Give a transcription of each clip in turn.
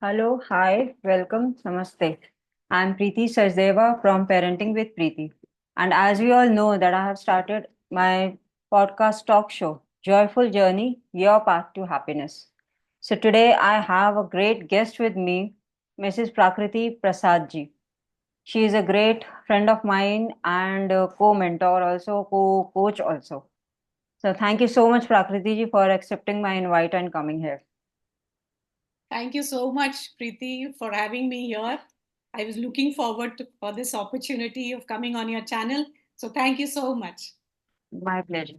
Hello, hi, welcome, namaste. I'm Preeti Sachdeva from Parenting with Preeti. And as we all know that I have started my podcast talk show, Joyful Journey, Your Path to Happiness. So today I have a great guest with me, Mrs. Prakriti Prasad ji. She is a great friend of mine and a co-mentor also, co-coach also. So thank you so much Prakriti ji for accepting my invite and coming here. Thank you so much, Preeti, for having me here. I was looking forward for this opportunity of coming on your channel. So thank you so much. My pleasure.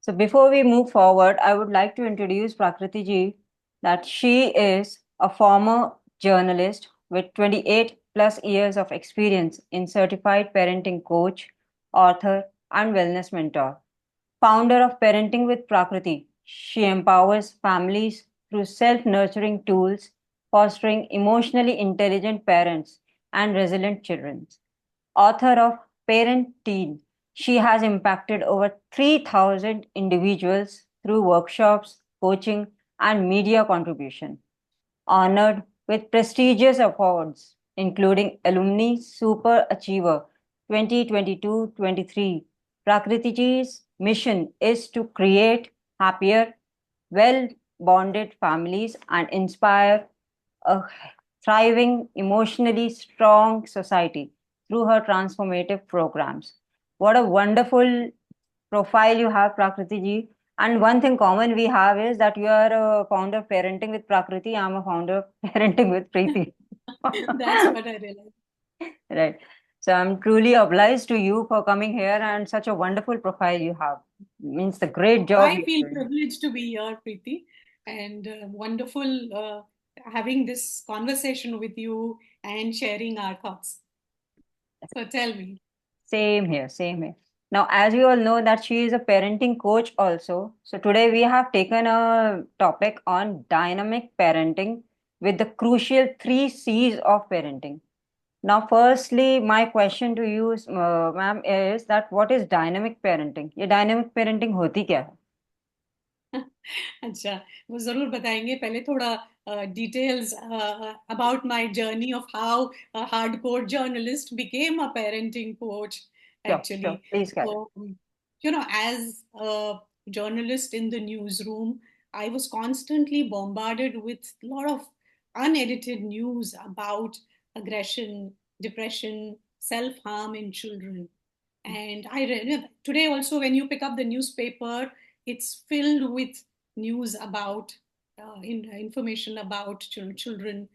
So before we move forward, I would like to introduce Prakriti ji that she is a former journalist with 28 plus years of experience in certified parenting coach, author, and wellness mentor. Founder of Parenting with Prakriti, she empowers families through self-nurturing tools, fostering emotionally intelligent parents and resilient children. Author of Parent Teen, she has impacted over 3,000 individuals through workshops, coaching, and media contribution. Honored with prestigious awards, including Alumni Super Achiever 2022-23. Prakritiji's mission is to create happier, well bonded families and inspire a thriving, emotionally strong society through her transformative programs. What a wonderful profile you have, Prakriti ji. And one thing common we have is that you are a founder of Parenting with Prakriti. I'm a founder of Parenting with Preeti. That's what I realized. Right. So I'm truly obliged to you for coming here and such a wonderful profile you have. Means the great job I you're feel doing. privileged to be here, Preeti, and wonderful having this conversation with you and sharing our thoughts. So tell me. Same here, same here. Now, as you all know that she is a parenting coach also. So today we have taken a topic on dynamic parenting with the crucial three C's of parenting. Now, firstly, my question to you, ma'am, is that what is dynamic parenting? ये dynamic parenting होती क्या है? अच्छा, वो ज़रूर बताएंगे। पहले थोड़ा details about my journey of how a hardcore journalist became a parenting coach, Sure, sure. actually. Please carry on. So, as a journalist in the newsroom, I was constantly bombarded with a lot of unedited news about aggression, depression, self-harm in children. And I read today also, when you pick up the newspaper, it's filled with news about information about children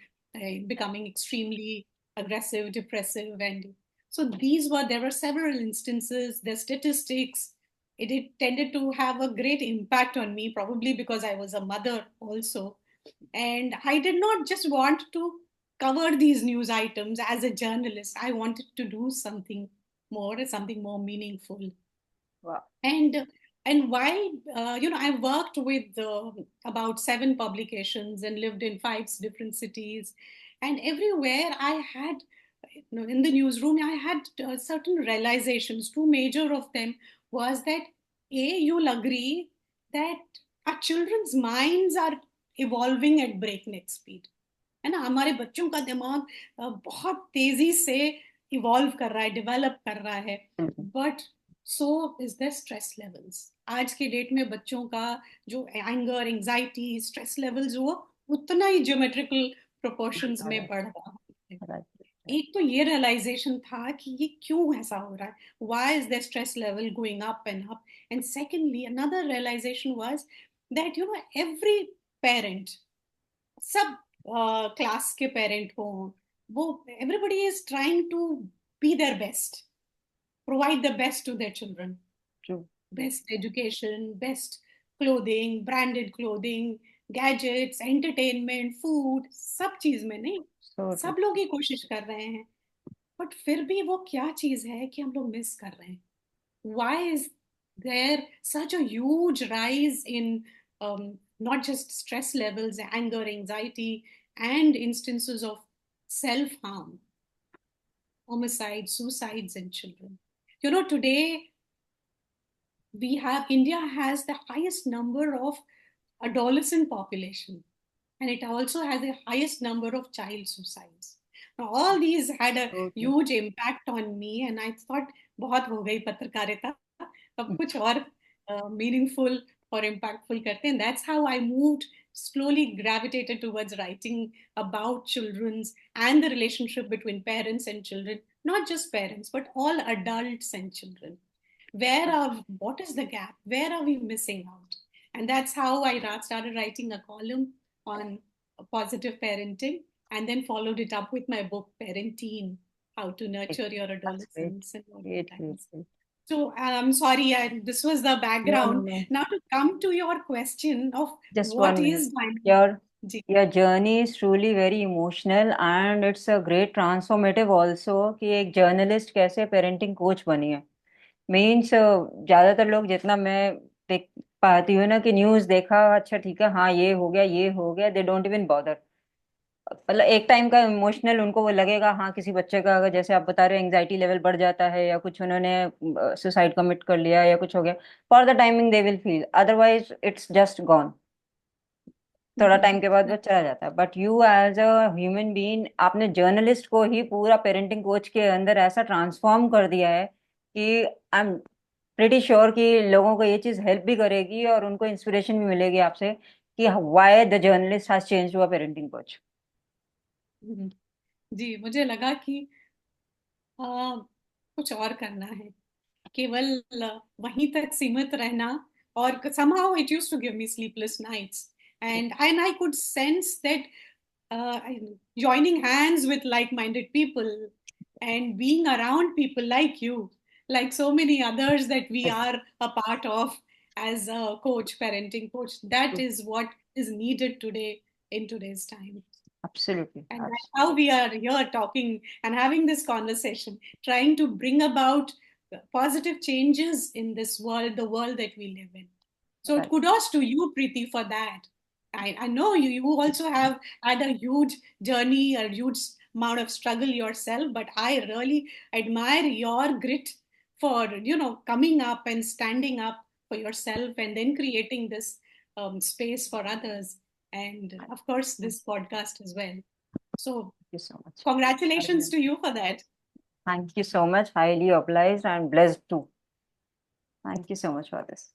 becoming extremely aggressive, depressive, and so there were several instances. The statistics, it tended to have a great impact on me, probably because I was a mother also, and I did not just want to cover these news items as a journalist. I wanted to do something more meaningful. Wow. And and while I worked with about 7 publications and lived in 5 different cities, and everywhere I had, in the newsroom, I had certain realizations. Two major of them was that, you'll agree that our children's minds are evolving at breakneck speed. है ना, हमारे बच्चों का दिमाग बहुत तेजी से evolve कर रहा है, डेवलप कर रहा है, Mhm. But so is the stress levels. आज के डेट में बच्चों का जो एंगर, एंजाइटी, स्ट्रेस लेवल्स, वो उतना ही ज्योमेट्रिकल प्रोपोर्शंस All में right, बढ़ रहा है। all right, right. एक तो ये रियलाइजेशन था कि ये क्यों ऐसा हो रहा है, why is the stress level going up and up. And secondly, another realisation was that every parent, सब क्लास के पेरेंट हो, वो everybody is trying to be their best, provide the best to their children, True. best education, best clothing, branded clothing, gadgets, entertainment, food, सब चीज में नहीं, So true. सब लोग ही कोशिश कर रहे हैं, बट फिर भी वो क्या चीज है कि हम लोग मिस कर रहे हैं? Why is there such a huge rise in not just stress levels, anger, anxiety, and instances of self harm, homicide, suicides in children? Today India has the highest number of adolescent population. and it also has the highest number of child suicides. Now, all these had a Okay. huge impact on me, and I thought, बहुत हो गई पत्रकारिता, अब कुछ और meaningful or impactful करते हैं. And that's how I moved, slowly gravitated towards writing about children's and the relationship between parents and children, not just parents, but all adults and children. What is the gap? Where are we missing out? And that's how I started writing a column on positive parenting, and then followed it up with my book, Parenteen, How to Great. Nurture Your That's great. Adolescence in Modern Great, great, Times. great. So I'm sorry, this was the No, no, background. no. Now to come to your question of Just what 1 minute. is dynamic. Your ji. your journey is truly very emotional and it's a great transformative also कि एक journalist कैसे parenting coach बनी है. Means ज्यादातर लोग जितना मैं देख पाती हूँ ना कि न्यूज देखा अच्छा ठीक है हाँ ये हो गया दे डोंट इवन बॉदर. मतलब एक टाइम का इमोशनल उनको वो लगेगा हाँ किसी बच्चे का अगर जैसे आप बता रहे हो एंग्जाइटी लेवल बढ़ जाता है या कुछ उन्होंने सुसाइड कमिट कर लिया या कुछ हो गया for the timing they will feel otherwise it's just gone. थोड़ा टाइम के बाद वो चला जाता है but you as a human being आपने जर्नलिस्ट को ही पूरा पेरेंटिंग कोच के अंदर ऐसा ट्रांसफॉर्म कर दिया है कि आई एम प्रिटी श्योर कि लोगों को ये चीज हेल्प भी करेगी और उनको इंस्पिरेशन भी मिलेगी आपसे कि why the journalist has change to a parenting coach. जी, मुझे लगा कि अ, कुछ और करना है, केवल वहीं तक सीमित रहना, और somehow it used to give me sleepless nights, and I could sense that joining hands with like-minded people and being around people like you, like so many others that we are a part of as a coach, parenting coach, that is what is needed today in today's time. Absolutely. And that's Absolutely. how we are here talking and having this conversation, trying to bring about positive changes in this world, the world that we live in. So Right. kudos to you, Preeti, for that. I know you also have had a huge journey, a huge amount of struggle yourself, but I really admire your grit for, coming up and standing up for yourself and then creating this space for others. And of course, Thank this podcast as well. So, you so much. congratulations to you for that. Thank you so much. Highly obliged and blessed too. Thank you so much for this.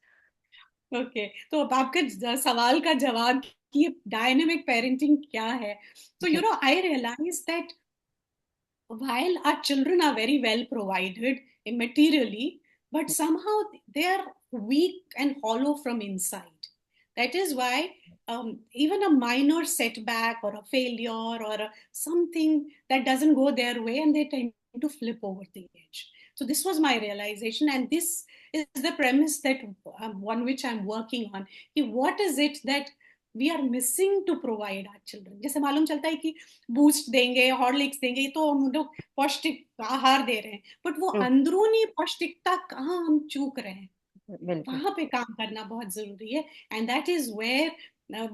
Okay, तो अब आपके सवाल का जवाब कि dynamic parenting क्या है. So, I realized that while our children are very well provided materially, but somehow they are weak and hollow from inside. That is why even a minor setback or a failure or something that doesn't go their way, and they tend to flip over the edge. So this was my realization, and this is the premise that one which I'm working on. What is it that we are missing to provide our children? जैसे मालूम चलता है कि boost देंगे, Horlicks देंगे, तो हम लोग पौष्टिक आहार दे रहे हैं, बट वो True. अंदरूनी पौष्टिकता कहाँ हम चूक रहे हैं, बिल्कुल. वहां पे काम करना बहुत जरूरी है. And that is where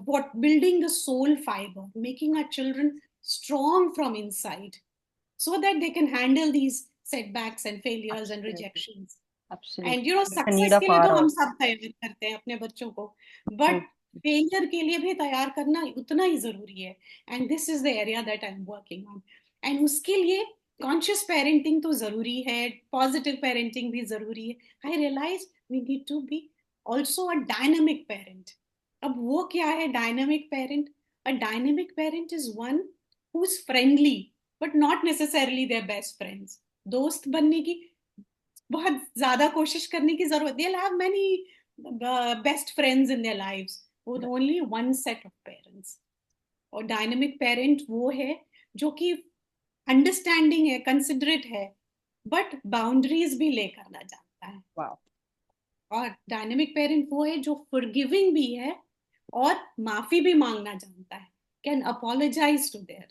what building the soul fiber, making our children strong from inside so that they can handle these setbacks and failures and Absolutely. rejections. Absolutely. And It's a need success of के लिए our तो हम all. सब तैयार करते हैं अपने बच्चों को, बट True. फेलियर के लिए भी तैयार करना उतना ही जरूरी है. And this is the area that I am working on. And उसके लिए कॉन्शियस पेरेंटिंग तो जरूरी है, पॉजिटिव पेरेंटिंग भी जरूरी है. I realise we need to be also a dynamic parent. अब वो क्या है dynamic parent? A dynamic parent is one who is friendly but not necessarily their best friends. दोस्त बनने की बहुत ज्यादा कोशिश करने की जरूरत. They'll have many best friends in their lives with only one set of parents. और डायनेमिक पेरेंट वो है जो कि अंडरस्टैंडिंग है, कंसिडरेट है, बट बाउंड्रीज भी ले करना जानता है. Wow. और डायनेमिक पेरेंट वो है जो फॉरगिविंग भी है और माफी भी मांगना जानता है, can apologise to there,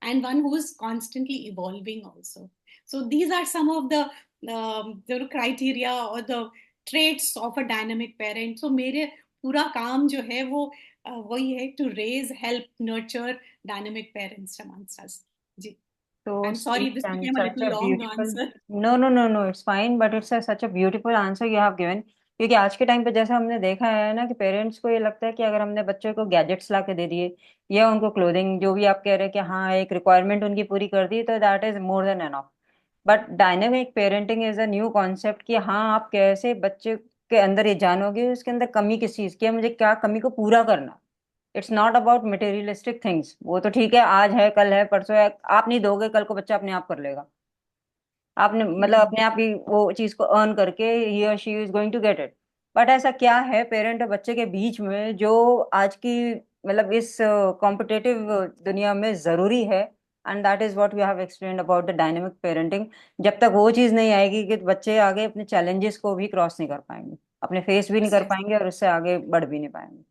and one who is constantly evolving also. So these are some of the criteria or the traits of a dynamic parent. So मेरे पूरा काम जो है वो वही है, to raise, help, nurture dynamic parents amongst us. Ji. So I'm sorry sweet this and became a such little a long beautiful. answer. No, no, no, no. It's fine, but it's such a beautiful answer you have given. क्योंकि आज के time पे जैसा हमने देखा है ना कि पेरेंट्स को ये लगता है कि अगर हमने बच्चे को गैजेट्स ला के दे दिए या उनको क्लोथिंग जो भी आप कह रहे हैं कि हाँ एक रिक्वायरमेंट उनकी पूरी कर दी तो that is more than enough. But dynamic parenting is a new concept कि हाँ आप कैसे बच्चे के अंदर ये जानोगे उसके अंदर कमी किस चीज की है, मुझे क्या कमी को पूरा करना। It's not about materialistic things, वो तो ठीक है आज है कल है परसों है, आप नहीं दोगे कल को बच्चा अपने आप कर लेगा। आपने मतलब हम्म। अपने आप ही वो चीज को अर्न करके ही और she is going to get it. But ऐसा क्या है पेरेंट और बच्चे के बीच में जो आज की मतलब इस कॉम्पिटिटिव दुनिया में जरूरी है। And that is what we have explained about the dynamic parenting. जब तक वो चीज नहीं आएगी कि बच्चे आगे अपने चैलेंजेस को भी क्रॉस नहीं कर पाएंगे, अपने फेस भी नहीं कर Yes, पाएंगे और उससे आगे बढ़ भी नहीं पाएंगे।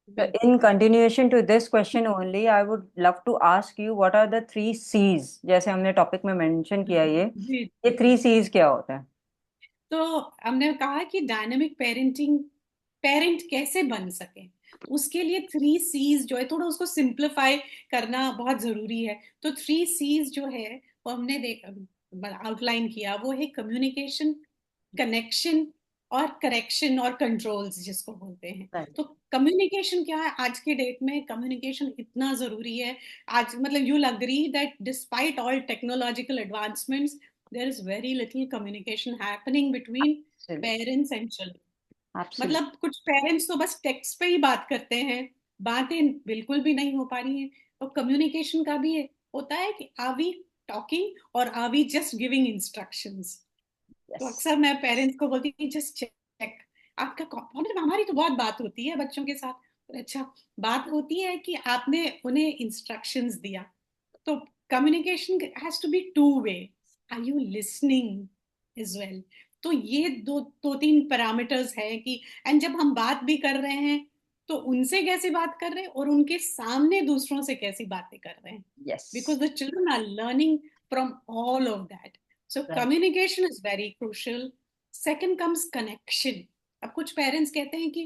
So बिल्कुल। in continuation to this question only, I would love to ask you what are the three C's जैसे हमने टॉपिक में मेंशन किया जी ये जी। थ्री C's क्या होता है? तो हमने कहा कि डायनेमिक पेरेंटिंग, पेरेंट कैसे बन सके, उसके लिए थ्री सीज जो है थोड़ा उसको सिंप्लीफाई करना बहुत जरूरी है। तो थ्री सीज जो है वो हमने आउटलाइन किया, वो है कम्युनिकेशन, कनेक्शन और करेक्शन और कंट्रोल्स जिसको बोलते हैं। Right. तो कम्युनिकेशन क्या है, आज के डेट में कम्युनिकेशन इतना जरूरी है। आज मतलब you agree that despite all technological advancements, there is very little communication happening between Absolutely. parents and children। Absolutely. मतलब कुछ पेरेंट्स तो बस टेक्स्ट पे ही बात करते हैं, बातें बिल्कुल भी नहीं हो पा रही हैं। और कम्युनिकेशन का भी होता है कि आर वी टॉकिंग और are we just giving instructions. तो Yes. अक्सर मैं पेरेंट्स को बोलती हूँ जस्ट चेक आपका मतलब हमारी तो बहुत बात होती है बच्चों के साथ। अच्छा, बात होती है कि आपने उन्हें इंस्ट्रक्शंस दिया। तो communication has to be two way, are you listening as well. तो ये दो दो तीन पैरामीटर्स है कि एंड जब हम बात भी कर रहे हैं तो उनसे कैसे बात कर रहे हैं और उनके सामने दूसरों से कैसी बातें कर रहे हैं, Yes. because the children are learning from all of that। So Right. communication is very crucial। second comes connection। अब कुछ पेरेंट्स कहते हैं कि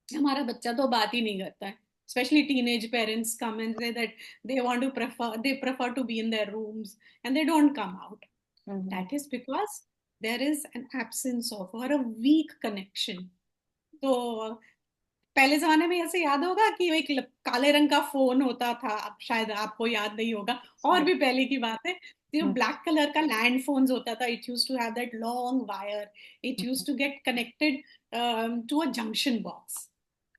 हमारा बच्चा तो बात ही नहीं करता है, especially teenage parents come and say that they prefer to be in their rooms and they don't come out। Mhm. that is because there is an absence of or a weak connection। तो पहले जमाने में ऐसे याद होगा कि एक काले रंग का फोन होता था, अब शायद आपको याद नहीं होगा, और भी पहले की बात है। जो Mhm. ब्लैक कलर का लैंड फोन्स होता था, it use to have that long wire, it use Mhm. To get connected to a junction box.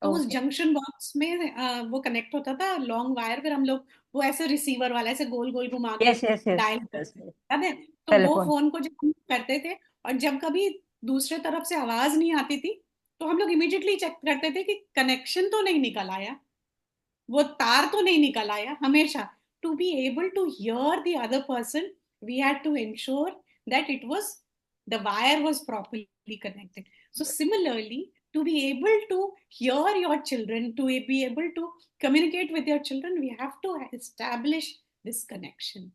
तो उस Okay. जंक्शन बॉक्स में वो कनेक्ट होता था लॉन्ग वायर, फिर हम लोग वो ऐसे रिसीवर वाला ऐसे गोल गोल घुमा के Yes, yes, yes. Dial Yes. करते थे, याद है? तो वो टेलीफोन। फोन को जब हम करते थे और जब कभी दूसरे तरफ से आवाज नहीं आती थी तो हम लोग इमीडिएटली चेक करते थे कि कनेक्शन तो नहीं निकल आया, वो तार तो नहीं निकल आया। हमेशा to be able to hear the other person we had to ensure that it was the wire was properly connected. So similarly to be able to hear your children, to be able to communicate with your children, we have to establish this connection।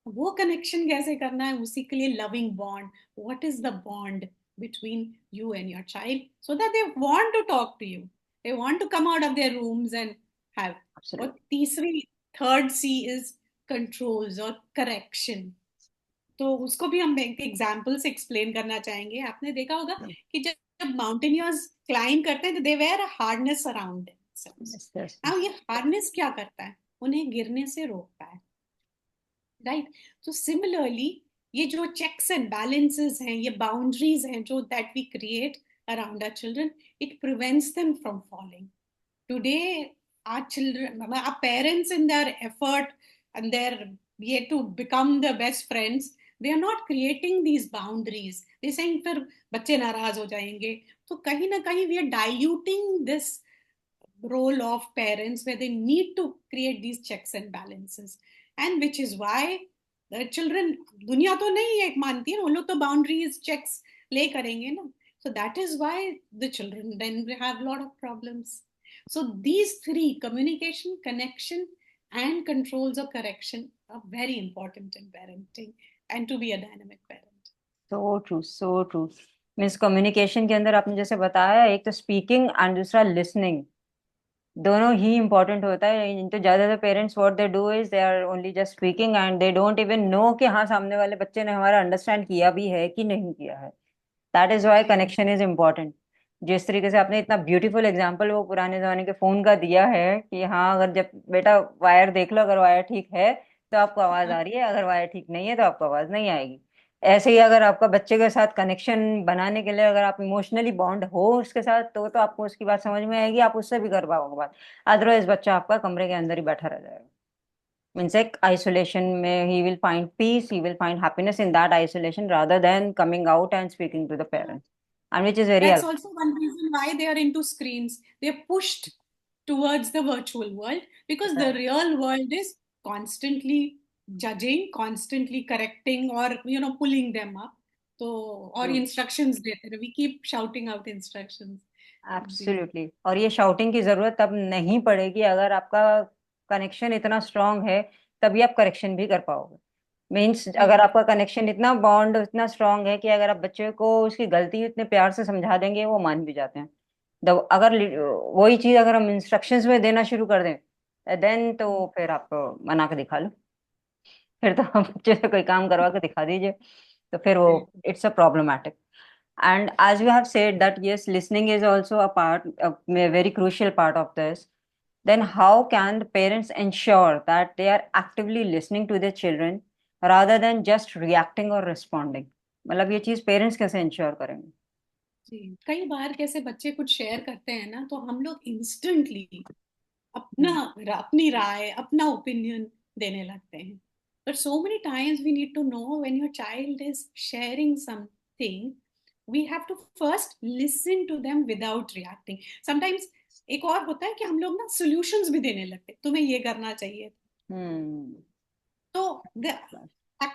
वो connection कैसे करना है, उसी के लिए loving bond, what is the bond between you and your child so that they want to talk to you, they want to come out of their rooms and have. और Absolutely. तीसरी, third C is controls और correction. तो उसको भी हम एक example से explain करना चाहेंगे। आपने देखा होगा कि जब जब माउंटेनियर्स क्लाइम करते हैं तो they wear a harness around themselves. Yes, yes. अब ये हार्नेस क्या करता है, उन्हें गिरने से रोकता है, राइट? तो सिमिलरली ये जो चेक्स एंड बैलेंसेस हैं, ये बाउंड्रीज हैं जो that we create around our children, it prevents them from falling. Today our children, our parents in their effort and their yet to become the best friends, they are not creating these boundaries, they saying फिर बच्चे नाराज हो जाएंगे। तो कहीं ना कहीं we are diluting this role of parents where they need to create these checks and balances, and which is why the children, दुनिया तो नहीं एक मानती है ना, उन लोग तो बाउंड्रीज चेक्स ले करेंगे ना। so that is why the children then have a lot of problems। so these three, communication, connection and controls or correction, are very important in parenting and to be a dynamic parent। So true, so true. Miss communication के अंदर आपने जैसे बताया एक तो speaking and दूसरा listening, दोनों ही important होता है। तो ज्यादातर parents what they do is they are only just speaking and they don't even know कि हाँ सामने वाले बच्चे ने हमारा अंडरस्टैंड किया भी है कि नहीं किया है। That is why connection is important. जिस तरीके से आपने इतना ब्यूटीफुल एग्जाम्पल वो पुराने जमाने के फोन का दिया है कि हाँ, अगर जब बेटा वायर देख लो, अगर वायर ठीक है तो आपको आवाज आ रही है, अगर वायर ठीक नहीं है तो आपको आवाज नहीं आएगी। ऐसे ही अगर आपका बच्चे के साथ कनेक्शन बनाने के लिए अगर आप इमोशनली बॉन्ड हो उसके साथ, तो आपको उसकी बात समझ में आएगी, आप उससे भी कर पाओगे बात। अदरवाइज बच्चा आपका कमरे के अंदर ही बैठा रह जाएगा। मीन्स एक आइसोलेशन में he will find peace, he will find happiness in that isolation rather than coming out and speaking to the parents, and which is very That's help. also one reason why they are into screens. They're pushed towards the virtual world because the real world is constantly judging, constantly correcting, or pulling them up. So, or instructions देते रहे. We keep shouting out instructions. Ji. Absolutely. और ये shouting की जरूरत तब नहीं पड़ेगी अगर आपका कनेक्शन इतना स्ट्रांग है, तभी आप करेक्शन भी कर पाओगे। मीन्स अगर हम्म. आपका कनेक्शन इतना बॉन्ड इतना स्ट्रांग है कि अगर आप बच्चे को उसकी गलती इतने प्यार से समझा देंगे, वो मान भी जाते हैं। अगर वही चीज अगर हम इंस्ट्रक्शंस में देना शुरू कर दें, देन तो फिर आप मना के दिखा लो। फिर तो हम बच्चे से कोई काम करवा के दिखा दीजिए, तो फिर वो it's a problematic. And as you have said that yes, listening is also a very crucial part of this. Then how can the parents ensure that they are actively listening to their children rather than just reacting or responding? मतलब ये चीज parents कैसे ensure करेंगे? जी. कई बार कैसे बच्चे कुछ share करते हैं ना, तो हम लोग इंस्टेंटली अपना हम्म, अपनी राय, अपना ओपिनियन देने लगते हैं. But so many times we need to know when your child is sharing something, we have to first listen to them without reacting. Sometimes एक और होता है कि हम लोग ना solutions भी देने लगते हैं, तुम्हें ये करना चाहिए. हम्म, So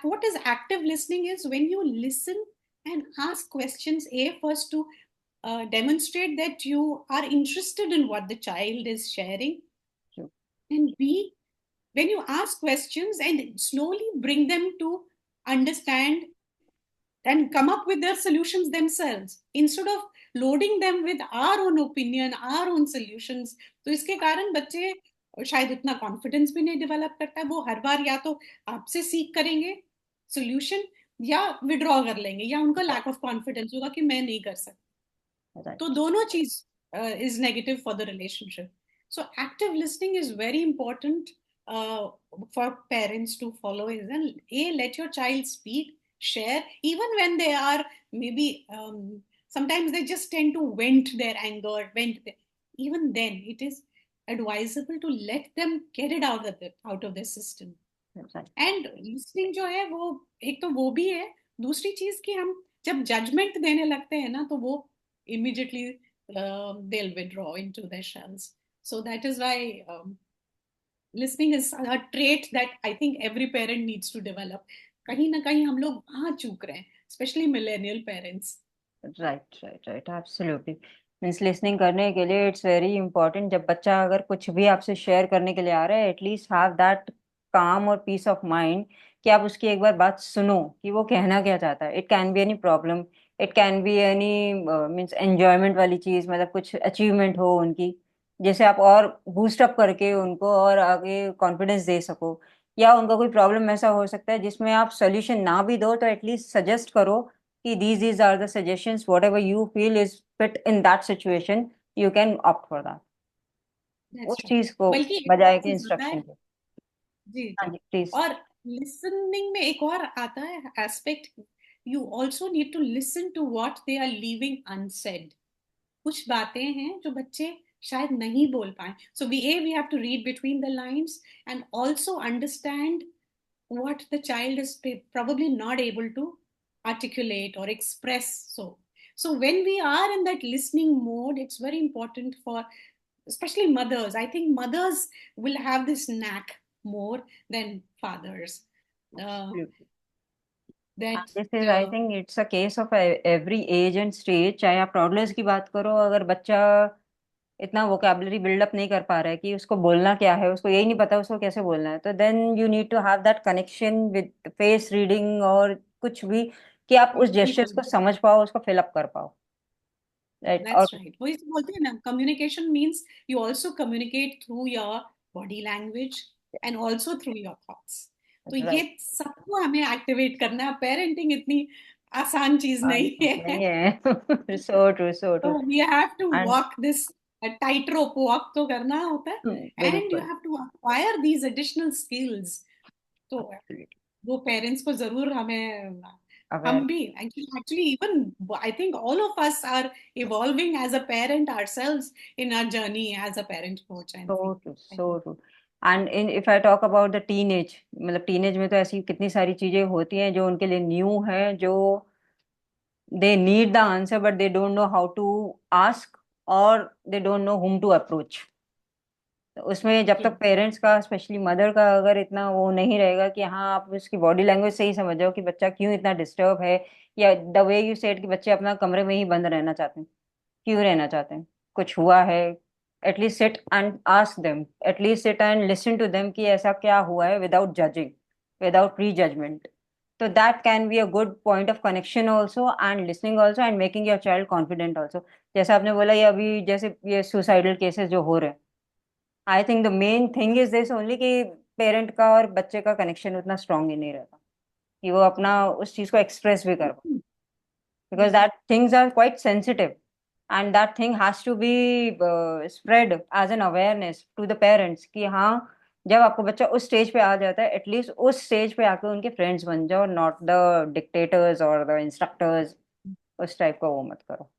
what is active listening is when you listen and ask questions, A, first to demonstrate that you are interested in what the child is sharing, true, and B, when you ask questions and slowly bring them to understand and come up with their solutions themselves instead of loading them with our own opinion, our own solutions. तो इसके कारण बच्चे शायद उतना confidence भी नहीं develop करता है. वो हर बार या तो आपसे सीख करेंगे सोल्यूशन, या विड्रॉ कर लेंगे, या उनका लैक ऑफ कॉन्फिडेंस होगा कि मैं नहीं कर सकता. right, तो दोनों चीज is negative for the relationship. So active listening is very important for parents to follow is, and A, let your child speak, share, even when they are maybe sometimes they just tend to vent their anger, even then it is advisable to let them get it out of their system. right. And listening जो है वो एक तो वो भी है. दूसरी चीज कि हम जब जजमेंट देने लगते हैं ना, तो वो immediately they'll withdraw into their shells. So that is why listening is a trait that I think every parent needs to develop. कहीं ना कहीं हम लोग वहां चूक रहे हैं, specially millennial parents. Right, right, right, absolutely. Means listening करने के लिए इट्स वेरी इंपॉर्टेंट, जब बच्चा अगर कुछ भी आपसे शेयर करने के लिए आ रहा है, एटलीस्ट हैव दैट काम और पीस ऑफ माइंड कि आप उसकी एक बार बात सुनो कि वो कहना क्या चाहता है। It can be any problem, it can be any means enjoyment वाली चीज, मतलब कुछ अचीवमेंट हो उनकी, जैसे आप और बूस्ट अप करके उनको और आगे कॉन्फिडेंस दे सको। या उनका कोई प्रॉब्लम ऐसा हो सकता है जिसमें आप सोल्यूशन ना भी दो तो एटलीस्ट सजेस्ट करो कि these are the suggestions, whatever you feel is fit in that situation, you can opt for that, that's उस राइट. चीज को, बल्कि एक और बजाय के चीज होता है. इंस्ट्रक्शन के। जी. हाँ जी. जी, प्लीज। और लिसनिंग में एक और आता है aspect. You also need to listen to what they are leaving unsaid. कुछ बातें हैं जो बच्चे शायद नहीं बोल पाए. So we have to read between the lines and also understand what the child is probably not able to articulate or express. So when we are in that listening mode, it's very important for especially mothers. I think mothers will have this knack more than fathers. uh, that this is I think it's a case of every age and stage. चाहे आप toddlers की बात करो, अगर बच्चा इतना vocabulary buildup नहीं कर पा रहा है कि उसको बोलना क्या है, उसको यही नहीं पता उसको कैसे बोलना है, तो then you need to have that connection with face reading और कुछ भी, कि आप उस with जेस्चर्स people. को समझ पाओ, उसको फिल अप कर पाओ। राइट। और That's right. वही तो बोलते हैं ना, communication means you also communicate through your body language and also through your thoughts. तो ये राइट, सबको हमें एक्टिवेट करना है. पेरेंटिंग इतनी आसान चीज नहीं है. नहीं है. So true, so So true. we have to And walk this tight rope walk तो करना होता है. And you बिल्कुल. have to acquire these additional skills. तो Absolutely. वो पेरेंट्स को जरूर हमें, Aware. हम भी actually even I think all of us are evolving as a parent ourselves in our journey as a parent coach and So feel. true, so true. And in if I talk about the teenage, मतलब teenage में तो ऐसी कितनी सारी चीजें होती हैं जो उनके लिए न्यू है, जो they need the answer but they don't know how to ask, or they don't know whom to approach. तो उसमें जब तक True. पेरेंट्स का, स्पेशली मदर का, अगर इतना वो नहीं रहेगा कि हाँ आप उसकी बॉडी लैंग्वेज से ही समझ जाओ कि बच्चा क्यों इतना डिस्टर्ब है, या द वे यू सेड कि बच्चे अपना कमरे में ही बंद रहना चाहते हैं, क्यों रहना चाहते हैं, कुछ हुआ है, at least sit and ask them, at least sit and listen to them कि ऐसा क्या हुआ है, without judging, without prejudgement. तो that can be a good point of connection also, and listening also, and making your child confident also. जैसा आपने बोला, ये अभी जैसे ये सुसाइडल केसेस जो हो रहे हैं, I think the main thing is this only कि पेरेंट का और बच्चे का कनेक्शन उतना स्ट्रांग ही नहीं रहता कि वो अपना उस चीज को एक्सप्रेस भी कर पाए, because Hmm. that things are quite sensitive, and that thing has to be spread as an awareness to the parents कि हाँ, जब आपको बच्चा उस स्टेज पे आ जाता है, एटलीस्ट उस स्टेज पे आके उनके फ्रेंड्स बन जाओ, नॉट द डिक्टेटर्स और द इंस्ट्रक्टर्स. उस टाइप का वो मत करो.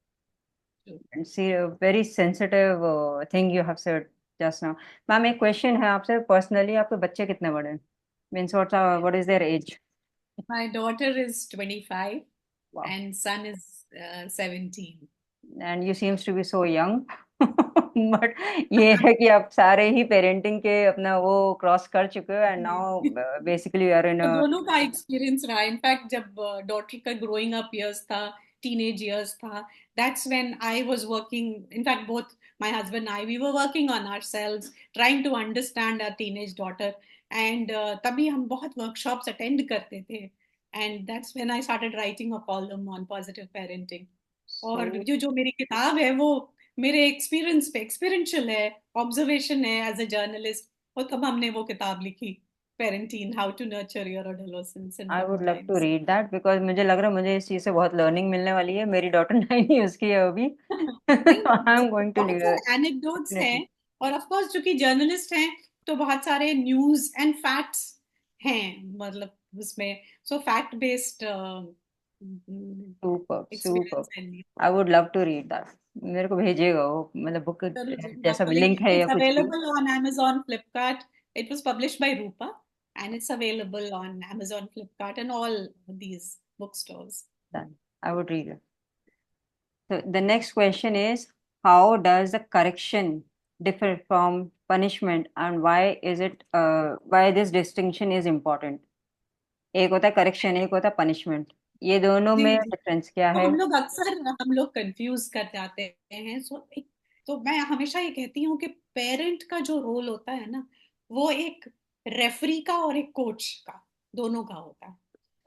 True. And see a very sensitive thing you have said just now. Ma'am एक क्वेश्चन है आपसे पर्सनली, आपके बच्चे कितने बड़े हैं, means what is their age? My daughter is 25 वाह. and son is 17. And you seems to be so young. But ये है कि आप सारे ही पेरेंटिंग के अपना वो क्रॉस कर चुके हो, and now basically you are in to a. दोनों का एक्सपीरियंस रहा. इनफैक्ट जब डॉटर का ग्रोइंग अप इयर्स था, टीनेज इयर्स था, that's when I was working. In fact both my husband I we were working on ourselves trying to understand our teenage daughter. And तभी हम बहुत वर्कशॉप्स अटेंड करते थे. And that's when I started writing a column on positive parenting. और so जो मेरी किताब है वो मेरे एक्सपीरियंस पे एक्सपीरियंशियल है, ऑब्जर्वेशन है एज अ जर्नलिस्ट. और तब हमने वो किताब लिखी, parenting, how to nurture your adolescence in I tough would love to times. Read that, because मुझे लग रहा है मुझे इस चीज से बहुत लर्निंग मिलने वाली है. मेरी डॉटर 9 ईयर्स की है अभी. नहीं, आई एम गोइंग टू बहुत सारे एनेक्डोट्स डेफिनेटली. हैं. और ऑफ कोर्स चूंकि जर्नलिस्ट हैं तो बहुत सारे न्यूज एंड फैक्ट्स हैं, मतलब उसमें. So fact based super super. Experience है. I would love to read that. मेरे को भेजिएगा वो, मतलब बुक जरूर जरूर जैसा आपको भी लिंक. लिंक है या इट्स कुछ भी. Available on Amazon, Flipkart. It was published by Rupa and it's available on Amazon, Flipkart and all these bookstores. Done. I would read it. So the next question is, how does the correction differ from punishment, and why this distinction is important? एक होता है correction, एक होता है punishment. ये दोनों जी में जी. Difference क्या तो है? हम लोग कंफ्यूज कर जाते हैं. तो मैं हमेशा ये कहती हूँ कि पेरेंट का जो रोल होता है ना, वो एक रेफरी का और एक कोच का, दोनों का होता है.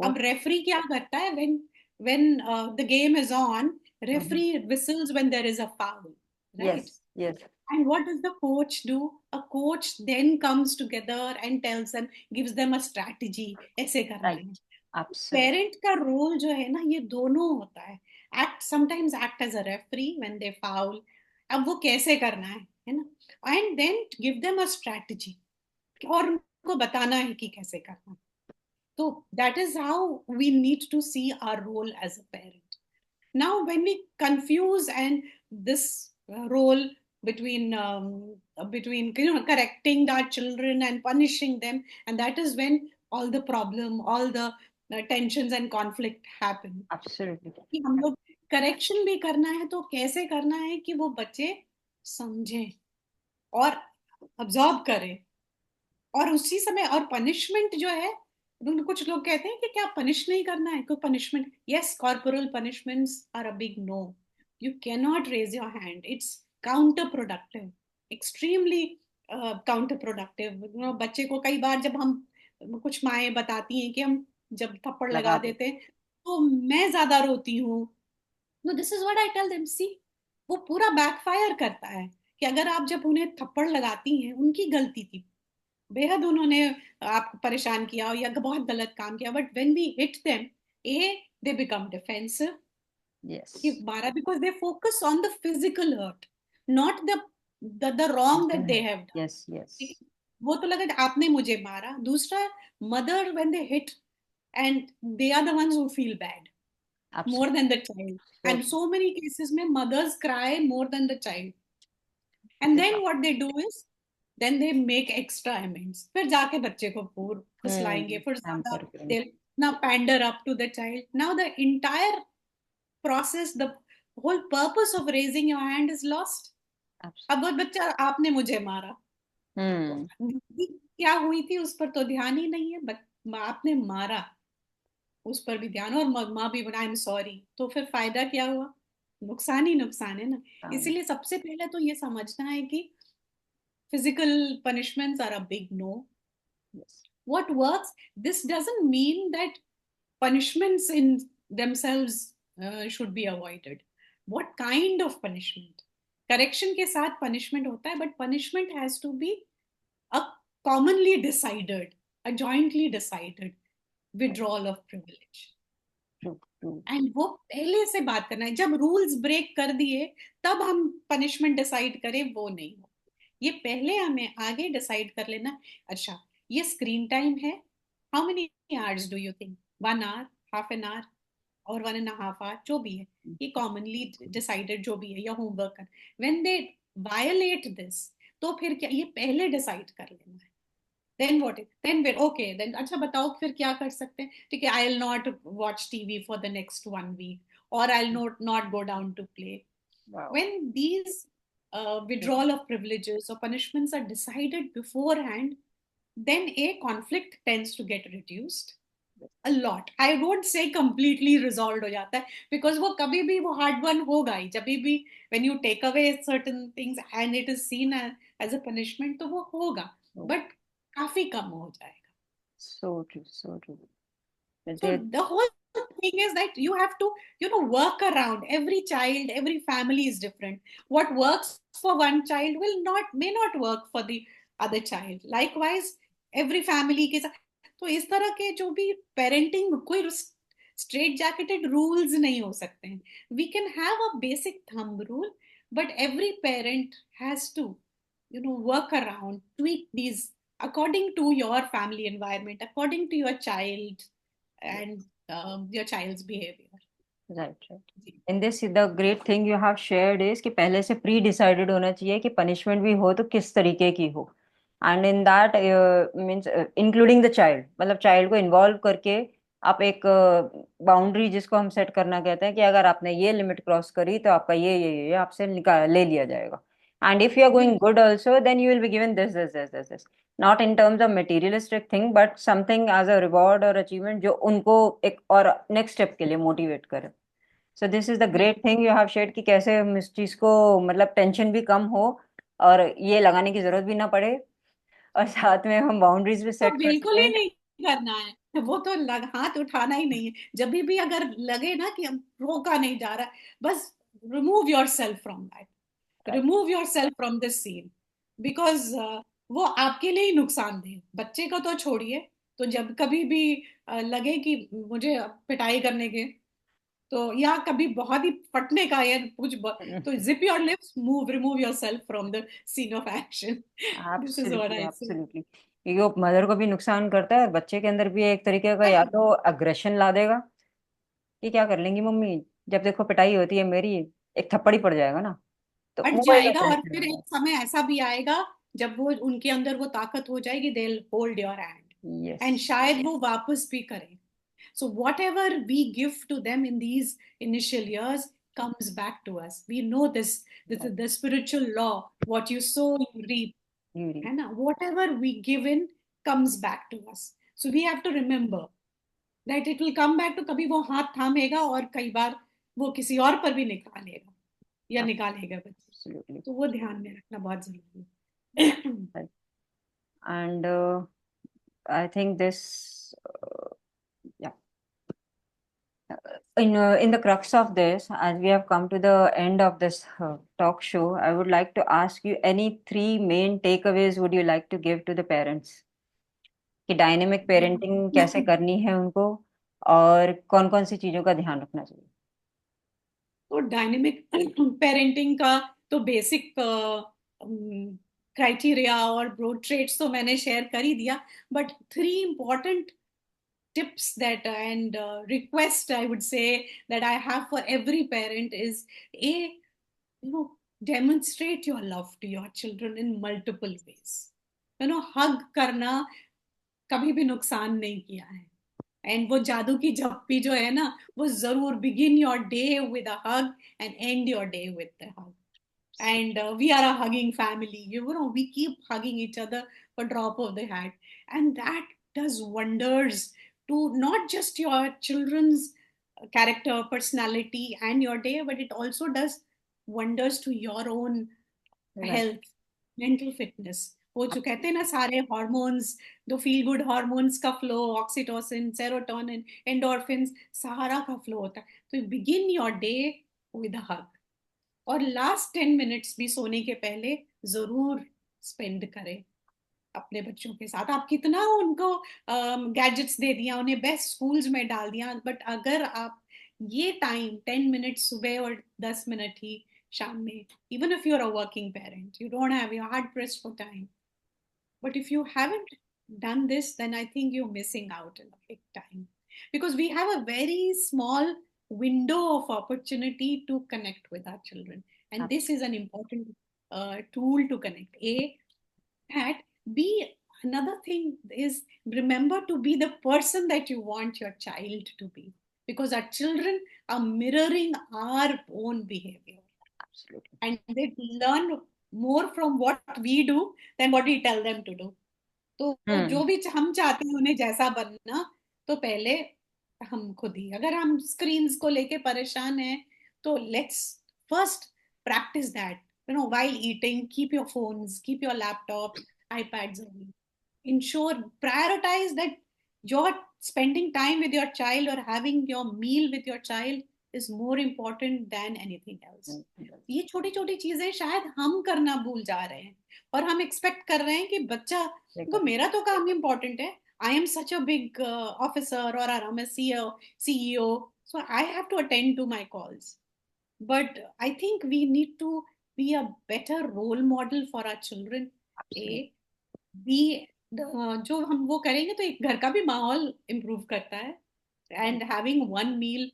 अब रेफरी क्या करता है, when the game is on, referee whistles when there is a foul, yes right? Yes. And what does the coach do? A coach then comes together and tells them, gives them a strategy, ऐसे करना है. Right. Absolutely. Parent का role जो है ना, ये दोनों होता है. Act sometimes act as a referee when they foul. अब वो कैसे करना है ना, and then give them a strategy, और उनको बताना है कि कैसे करना है. तो that is how we need to see our role as a parent. Now when we confuse and this role between correcting our children and punishing them, and that is when all the problem, all the tensions and conflict happen. Absolutely. कि हम लोग correction भी करना है तो कैसे करना है कि वो बच्चे समझें और अब्जॉर्ब करें. और उसी समय, और पनिशमेंट जो है, कुछ लोग कहते हैं कि क्या पनिश नहीं करना है, कोई punishment. Yes, corporal punishments are a big no. You can not raise your hand. It's counter productive, extremely counter productive. बच्चे को कई बार जब हम, कुछ माएँ बताती हैं कि हम जब थप्पड़ लगा लगा दो. देते हैं तो मैं ज्यादा रोती हूँ. No, this is what I tell them. See, वो पूरा बैकफायर करता है. कि अगर आप जब उन्हें थप्पड़ लगाती हैं, उनकी गलती थी, बेहद उन्होंने आपको परेशान किया या बहुत गलत काम किया, but when we hit them, They become defensive कि Yes. मारा, because they focus on the physical hurt, not the wrong that they have done. Yes, yes. वो तो लगा आपने मुझे मारा. दूसरा, mother when they hit, and they are the ones who feel bad more Absolutely. than the child. So And true. so many cases में mothers cry more than the child. And Yeah. then what they do is, then they make extra amends. फिर जाके बच्चे को पूर फुसलाएंगे, फिर ज्यादा Hamper करेंगे. they'll now pander up to the child. Now the entire process, the whole purpose of raising your hand is lost. Absolutely. अब वो बच्चा, आपने मुझे मारा, Hmm. क्या हुई थी उस पर तो ध्यान ही नहीं है, बट आपने मारा उस पर भी ध्यान, और माँ भी बना आई एम सॉरी, तो फिर फायदा क्या हुआ? नुकसान ही नुकसान है ना. इसीलिए सबसे पहले तो ये समझना है कि physical punishments are a big no. Yes. What works? This doesn't mean that punishments in themselves should be avoided. What kind of punishment? Correction के साथ punishment होता है, but punishment has to be a commonly decided, a jointly decided withdrawal of privilege. True, true. And वो पहले से बात करना है. जब रूल्स ब्रेक कर दिए तब हम पनिशमेंट डिसाइड करें, वो नहीं हो. ये पहले हमें आगे डिसाइड कर लेना. अच्छा, ये स्क्रीन टाइम है, how many hours do you think? 1 hour, half an hour, और 1.5 आवर, जो भी है, ये कॉमनली डिसाइडेड जो भी है, या होमवर्क कर. व्हेन दे वायलेट दिस, तो फिर क्या, ये पहले डिसाइड कर लेना है. Then what is, then where okay, then अच्छा बताओ फिर क्या कर सकते हैं. ठीक है, I will not watch TV for the next 1 week, और I will not go down to play. Wow. When these withdrawal of privileges or punishments are decided beforehand, then a conflict tends to get reduced a lot. I won't say completely resolved हो जाता है, because वो कभी भी वो hard one होगा ही. जब भी when you take away certain things and it is seen as a punishment, तो वो होगा, Oh, but काफी कम हो जाएगा. so true, so true. So the whole thing is that you have to, work around. Every child, every family is different. What works for one child may not work for the other child. Likewise, every family के साथ. तो इस तरह के जो भी parenting, कोई straight jacketed rules नहीं हो सकते हैं. We can have a basic thumb rule, but every parent has to, work around, tweak these according to your family environment, according to your child and your child's behavior. right, right. In this, the great thing you have shared is कि पहले से pre decided होना चाहिए कि punishment भी हो तो किस तरीके की हो. And in that means including the child, मतलब चाइल्ड को इन्वॉल्व करके आप एक बाउंड्री जिसको हम सेट करना कहते हैं कि अगर आपने ये लिमिट क्रॉस करी तो आपका ये आपसे निकाल ले लिया जाएगा. And if you are going good also then you will be given this not in terms of materialistic thing but something as a reward और अचीवमेंट जो उनको एक और नेक्स्ट स्टेप के लिए मोटिवेट करे. So this is the great thing you have shared कि कैसे हम इस चीज को मतलब टेंशन भी कम हो और ये लगाने की जरूरत भी ना पड़े और साथ में हम बाउंड्रीज भी तो सेट कर बिल्कुल ही सकें. नहीं करना है, वो तो हाथ उठाना ही नहीं है. जब भी अगर लगे ना कि हम रोका नहीं जा रहा, बस remove yourself from that, right. Remove yourself from this scene, because वो आपके लिए ही नुकसानदेह. बच्चे को तो छोड़िए, तो जब कभी भी लगे कि मुझे पिटाई करने के, तो या कभी बहुत ही फटने का या कुछ तो zip your lips, remove yourself from the scene of action. This is what absolutely, I say. Absolutely. क्योंकि वो मदर को भी नुकसान करता है और बच्चे के अंदर भी एक तरीके का या तो अग्रेशन ला देगा कि क्या कर लेंगी मम्मी, जब देखो पिटाई होती है मेरी, एक थप्पड़ ही पड़ जाएगा ना, तो हट वो एक जाएगा, और अग्रेशन फिर होगा. एक समय ऐसा भी आएगा जब वो उनके अंदर वो ताकत हो जाएगी, they hold your hand, yes. And शायद वो वापस भी करें. So whatever we give to them in these initial years comes back to us. We know this. This is the spiritual law. What you sow, you reap. है ना? Whatever we give in comes back to us. So we have to remember that it will come back to, कभी वो हाथ थामेगा और कई बार वो किसी और पर भी निकालेगा या निकालेगा बच्चे. एब्सोल्युटली. तो वो ध्यान में रखना बहुत जरूरी है. And I think this, yeah, in the crux of this, as we have come to the end of this talk show, I would like to ask you any three main takeaways would you like to give to the parents कि dynamic parenting कैसे करनी है उनको और कौन कौन सी चीजों का ध्यान रखना चाहिए? तो डायनेमिक पेरेंटिंग का तो बेसिक क्राइटेरिया और ब्रॉड ट्रेट्स तो मैंने शेयर कर ही दिया, but three important tips that and request I would say that I have for every parent is a demonstrate your love to your children in multiple ways. hug करना कभी भी नुकसान नहीं किया है, एंड वो जादू की झप्पी जो है ना, वो जरूर begin your day with a hug and and your day with a hug. And we are a hugging family, we keep hugging each other for drop of the hat, and that does wonders to not just your children's character, personality and your day, but it also does wonders to your own Right. Health, mental fitness. वो जो कहते हैं ना, सारे hormones, जो feel good hormones का flow, oxytocin, serotonin, endorphins, सारा का फ्लो होता है. तो begin your day with a hug. और लास्ट 10 मिनट्स भी सोने के पहले जरूर स्पेंड करें अपने बच्चों के साथ. आप कितना उनको गैजेट्स दे दिया, उन्हें बेस्ट स्कूल्स में डाल दिया, बट अगर आप ये टाइम 10 मिनट सुबह और 10 मिनट ही शाम में, even if you're a working parent, you don't have, you're hard pressed for time, but if you haven't done this, then I think you're missing out in a big time, because we have a very small window of opportunity to connect with our children, and this is an important tool to connect. At B, another thing is, remember to be the person that you want your child to be, because our children are mirroring our own behavior, Absolutely. and they learn more from what we do than what we tell them to do. तो हम्म. जो भी हम चाहते हैं उन्हें जैसा बनना, तो पहले हम खुद ही, अगर हम स्क्रीन्स को लेके परेशान हैं, तो let's first practice that, while eating, keep your phones, keep your laptops, iPads away. Ensure, prioritize that you're spending time with your child or having your meal with your child is more important than anything else. ये छोटी छोटी चीजें शायद हम करना भूल जा रहे हैं, और हम एक्सपेक्ट कर रहे हैं कि बच्चा को, मेरा तो काम इम्पोर्टेंट है, I am such a big officer और I am a CEO, so I have to attend to my calls. But I think we need to be a better role model for our children. A, B, जो हम वो करेंगे तो एक घर का भी माहौल इम्प्रूव करता है, and having one meal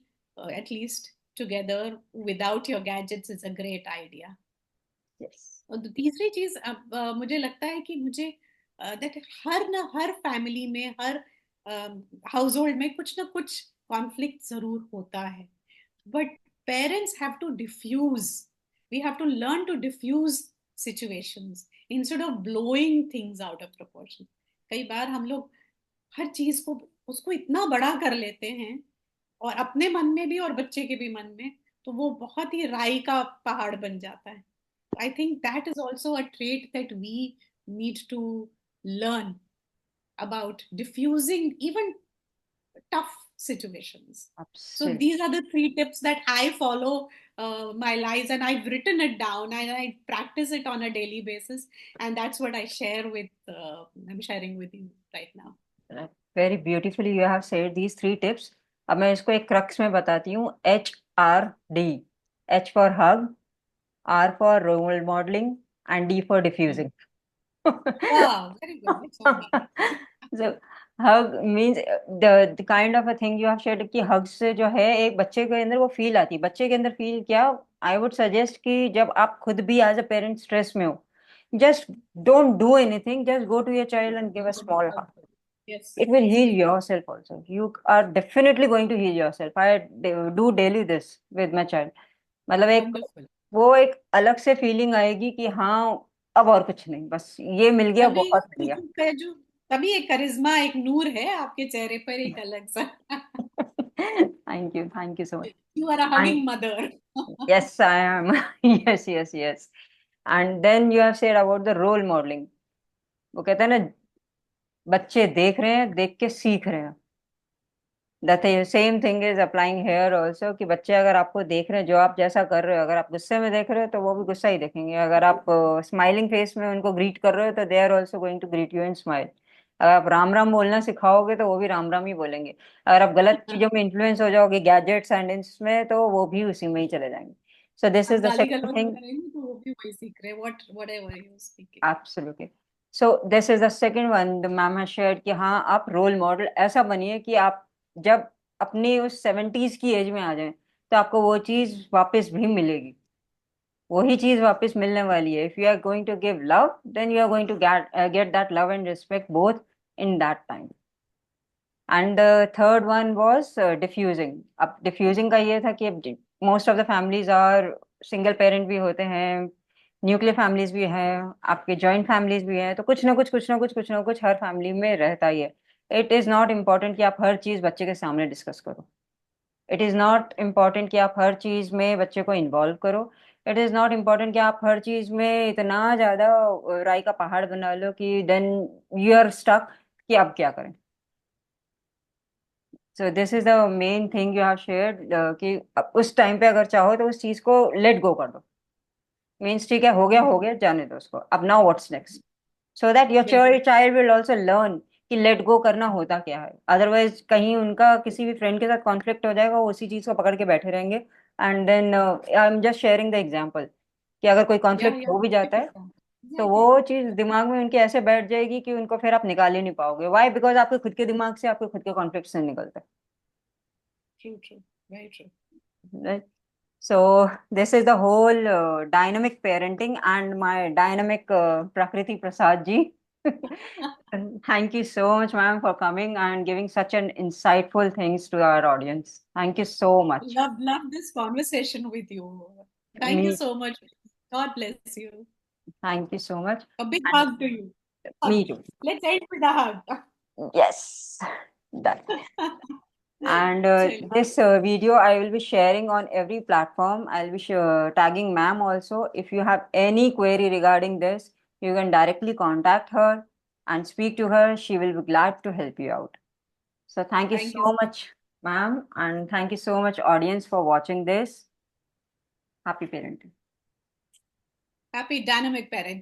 at least together without your gadgets is a great idea. Yes. और तीसरी चीज, अब मुझे लगता है कि मुझे दैट हर फैमिली में, हर हाउस होल्ड में कुछ ना कुछ कॉन्फ्लिक्ट जरूर होता है, but parents have to diffuse, we have to learn to diffuse situations instead of blowing things out of proportion. कई बार हम लोग हर चीज को, उसको इतना बड़ा कर लेते हैं, और अपने मन में भी और बच्चे के भी मन में, तो वो बहुत ही राई का पहाड़ बन जाता है. I think that is also a trait that we need to learn about diffusing even tough situations. So Absolutely. these are the three tips that I follow my lives, and I've written it down and I practice it on a daily basis, and that's what I share with I'm sharing with you right now. Very beautifully you have said these three tips. अब मैं इसको एक crux में बताती हूँ. HRD. H for hug, R for role modelling, and D for diffusing. Wow, very good. That's so me. So hug means the kind of a thing you have shared कि hug से जो है एक बच्चे के अंदर वो फील आती है. बच्चे के अंदर फील क्या? आई वुड सजेस्ट कि जब आप खुद भी एज अ पेरेंट स्ट्रेस में हो, just don't do anything, just go to your child and give a small hug. Yes, It will yes. heal yourself also. You are definitely going to heal yourself. I do daily this with my child. मतलब एक Wonderful. वो एक अलग से feeling आएगी कि हाँ, अब और कुछ नहीं, बस ये मिल गया, तभी बहुत मिल गया. जो तभी एक करिश्मा, एक नूर है आपके चेहरे पर, एक अलग सा. Thank you so much. You are a And hugging mother. yes, I am. Yes, yes, yes. And then you have said about the role modeling. वो कहते हैं ना, बच्चे देख रहे हैं, देख के सीख रहे हैं. The same thing is applying here also, कि बच्चे अगर आपको देख रहे हैं, जो आप जैसा कर रहे हो, अगर आप गुस्से में देख रहे हो तो वो भी गुस्सा ही देखेंगे. अगर आप स्माइलिंग फेस में उनको ग्रीट कर रहे हो तो they are also going to greet you in smile. अगर आप राम राम बोलना सिखाओगे तो वो भी राम राम ही बोलेंगे। अगर आप गलत चीजों में इन्फ्लुएंस हो जाओगे, गैजेट्स एंड इसमें, तो वो भी उसी में ही चले जाएंगे। सो दिस इज अब द गाली सेकंड गलौज थिंग। करेंगे तो वो भी वही सीख रहे, what ever you speaking. Absolutely. So this is the second one, the ma'am has shared कि हाँ, आप रोल मॉडल ऐसा बनिए कि आप जब अपनी उस 70s की एज में आ जाएं तो आपको वो चीज वापस भी मिलेगी। वही चीज वापस मिलने वाली है। If you are going to give love, then you are going to get that love and respect both in that time. And third one was diffusing. अब डिफ्यूजिंग का ये था कि most of the families are single parent भी होते हैं, nuclear families भी हैं, आपके जॉइंट फैमिलीज भी हैं, तो कुछ ना कुछ कुछ ना कुछ कुछ ना कुछ हर फैमिली में रहता ही है। इट इज़ नॉट इम्पॉर्टेंट कि आप हर चीज़ बच्चे के सामने डिस्कस करो। इट इज़ नॉट इम्पॉर्टेंट कि आप हर चीज़ में बच्चे को इन्वॉल्व करो। इट इज़ नॉट इम्पॉर्टेंट कि आप हर चीज़ में इतना ज़्यादा राई का पहाड़ बना लो कि देन यू आर स्टक कि अब क्या करें। So this is the main thing you have shared, कि उस टाइम पे अगर चाहो तो उस चीज को लेट गो कर दो। मीन्स ठीक है, हो गया, जाने दो उसको, अब now what's next. So that your बिल्कुल। चाइल्ड विल ऑल्सो लर्न कि लेट गो करना होता क्या है। अदरवाइज कहीं उनका किसी भी फ्रेंड के साथ कॉन्फ्लिक्ट हो जाएगा, वो उसी चीज को पकड़ के बैठे रहेंगे। And then I am just sharing the example कि अगर कोई या कॉन्फ्लिक्ट हो भी जाता है तो एग्जैक्टली। वो चीज दिमाग में उनके ऐसे बैठ जाएगी कि उनको फिर आप निकाल ही नहीं पाओगे। वाई? बिकॉज आपके खुद के दिमाग से आपके खुद के कॉन्फ्लिक्ट से निकलते ट्रू ट्रू, वेरी ट्रू। हैं। So this is the whole dynamic parenting and my dynamic Prakriti Prasad ji. And thank you so much, ma'am, for coming and giving such an insightful things to our audience. Thank you so much. Love this conversation with you. Thank you Me, so much. God bless you. thank you so much. A big And hug to you. Hug. me too. Let's end with a hug. Yes, done. And Chalo. this video I will be sharing on every platform. I'll be tagging ma'am also. If you have any query regarding this, you can directly contact her and speak to her. She will be glad to help you out. So thank you Thank you. so much, ma'am, and thank you so much, audience, for watching this. Happy parenting. Happy dynamic parenting.